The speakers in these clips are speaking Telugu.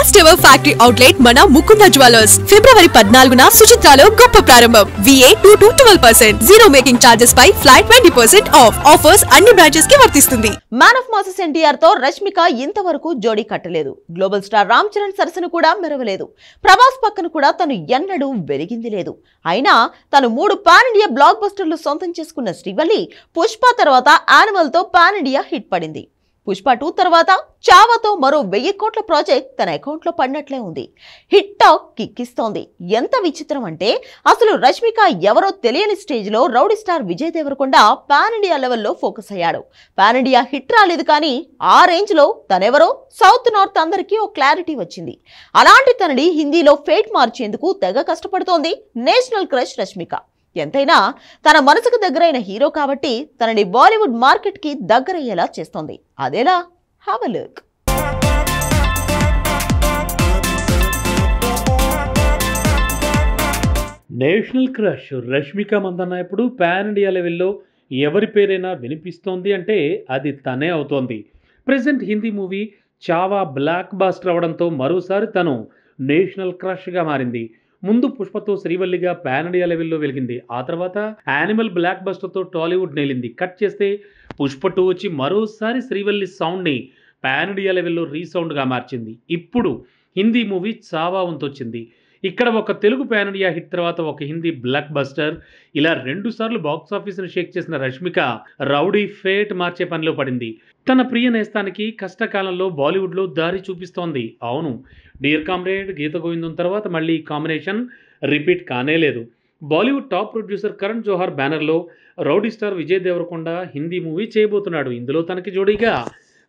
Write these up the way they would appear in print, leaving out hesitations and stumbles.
ఫస్ట్ ఎవర్ ఫ్యాక్టరీ అవుట్లెట్ మన ముకుంద జ్యువెలర్స్ ఫిబ్రవరి 14న సుచిత్రాలో గొప్ప ప్రారంభం. VA 2 to 12%, zero making charges పై ఫ్లాట్ 20% ఆఫ్. ఆఫర్స్ అన్ని బ్రాంచెస్ కి వర్తిస్తుంది. మ్యాన్ ఆఫ్ మాసెస్ ఎన్టీఆర్ తో రష్మిక ఇంతవరకు జోడీ కట్టలేదు. గ్లోబల్ స్టార్ రామ్ చరణ్ సరసన కూడా మెరవలేదు. ప్రభాస్ పక్కన కూడా తను ఎన్నడూ వెలిగింది లేదు. అయినా తను 3 పాన్ ఇండియా బ్లాక్ బస్టర్లు సొంతం చేసుకున్న శ్రీవల్లి పుష్ప తర్వాత యానిమల్ తో పాన్ ఇండియా హిట్ పడింది. పుష్ప 2 తర్వాత చావాతో మరో 1000 కోట్ల ప్రాజెక్ట్ తన అకౌంట్ లో పడినట్లే ఉంది. హిట్ టాక్ కిక్కిస్తోంది. ఎంత విచిత్రం అంటే అసలు రష్మిక ఎవరో తెలియని స్టేజ్ లో rowdy star Vijay Deverakonda pan India లెవెల్లో ఫోకస్ అయ్యాడు. పాన్ ఇండియా హిట్ రాలేదు, కానీ ఆ రేంజ్ లో తనెవరో సౌత్ నార్త్ అందరికీ ఓ క్లారిటీ వచ్చింది. అలాంటి తనని హిందీలో ఫేట్ మార్చేందుకు తెగ కష్టపడుతోంది నేషనల్ క్రష్ రష్మిక. ఎంతైనా తన మనసుకు దగ్గరైన హీరో కాబట్టి తనని బాలీవుడ్ మార్కెట్ కి దగ్గరయ్యేలా చేస్తోంది. అదేలా? Have a look. National crush Rashmika Mandanna ఇప్పుడు పాన్ ఇండియా లెవెల్లో ఎవరి పేరైనా వినిపిస్తోంది అంటే అది తనే అవుతోంది. Present Hindi movie Chhaava black buster అవడంతో మరోసారి తను నేషనల్ క్రష్గా మారింది. ముందు పుష్పతో శ్రీవల్లిగా పాన్ ఇండియా లెవెల్లో వెలిగింది. ఆ తర్వాత యానిమల్ బ్లాక్ బస్టర్తో టాలీవుడ్ నేలింది. కట్ చేస్తే పుష్ప 2 వచ్చి మరోసారి శ్రీవల్లి సౌండ్ని పాన్ ఇండియా లెవెల్లో రీసౌండ్గా మార్చింది. ఇప్పుడు హిందీ మూవీ చావా వంతొచ్చింది. ఇక్కడ ఒక తెలుగు పాన్ ఇండియా హిట్ తర్వాత ఒక హిందీ బ్లాక్ బస్టర్, ఇలా 2 సార్లు బాక్స్ ఆఫీస్ను షేక్ చేసిన రష్మిక రౌడీ ఫేట్ మార్చే పనిలో పడింది. తన ప్రియ నేస్తానికి కష్టకాలంలో బాలీవుడ్లో దారి చూపిస్తోంది. అవును, డియర్ కామ్రేడ్, గీత గోవిందం తర్వాత మళ్ళీ కాంబినేషన్ రిపీట్ కానే లేదు. Bollywood top producer Karan Johar బ్యానర్లో rowdy star Vijay Deverakonda Hindi movie చేయబోతున్నాడు. ఇందులో తనకి జోడీగా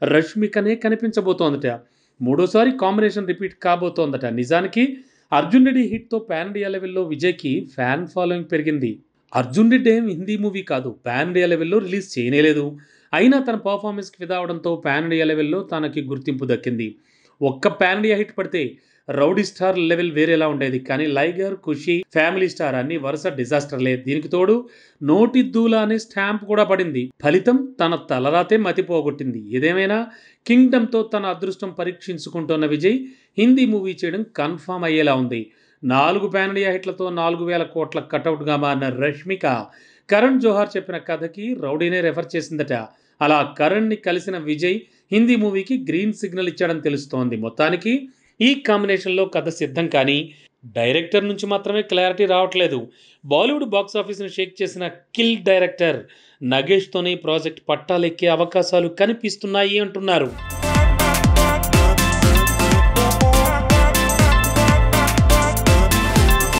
రష్మికనే కనిపించబోతోందట. 3వ కాంబినేషన్ రిపీట్ కాబోతోందట. నిజానికి అర్జున్ రెడ్డి హిట్తో పాన్ ఇండియా లెవెల్లో విజయ్కి ఫ్యాన్ ఫాలోయింగ్ పెరిగింది. అర్జున్ రెడ్డి ఏం హిందీ మూవీ కాదు, పాన్ ఇండియా లెవెల్లో రిలీజ్ చేయలేదు. అయినా తన పర్ఫార్మెన్స్కి ఫిదా అవడంతో పాన్ ఇండియా లెవెల్లో తనకి గుర్తింపు దక్కింది. ఒక్క పాన్ ఇండియా హిట్ పడితే రౌడీ స్టార్ లెవెల్ వేరేలా ఉండేది. కానీ లైగర్, ఖుషి, ఫ్యామిలీ స్టార్ అన్ని వరుస డిజాస్టర్లే. దీనికి తోడు నోటి దూలా అనే స్టాంప్ కూడా పడింది. ఫలితం తన తలరాతే మతిపోగొట్టింది. ఏదేమైనా కింగ్డమ్తో తన అదృష్టం పరీక్షించుకుంటున్న విజయ్ హిందీ మూవీ చేయడం కన్ఫామ్ అయ్యేలా ఉంది. 4 పాన్ ఇండియా హిట్లతో 4000 కోట్ల కటౌట్గా మారిన రష్మిక కరణ్ జోహార్ చెప్పిన కథకి రౌడీనే రెఫర్ చేసిందట. అలా కరణ్ని కలిసిన విజయ్ హిందీ మూవీకి గ్రీన్ సిగ్నల్ ఇచ్చాడని తెలుస్తోంది. మొత్తానికి ఈ కాంబినేషన్లో కథ సిద్ధం, కానీ డైరెక్టర్ నుంచి మాత్రమే క్లారిటీ రావట్లేదు. బాలీవుడ్ బాక్స్ ఆఫీస్ని షేక్ చేసిన కిల్ డైరెక్టర్ నగేష్తోనే ప్రాజెక్ట్ పట్టాలెక్కే అవకాశాలు కనిపిస్తున్నాయి అంటున్నారు.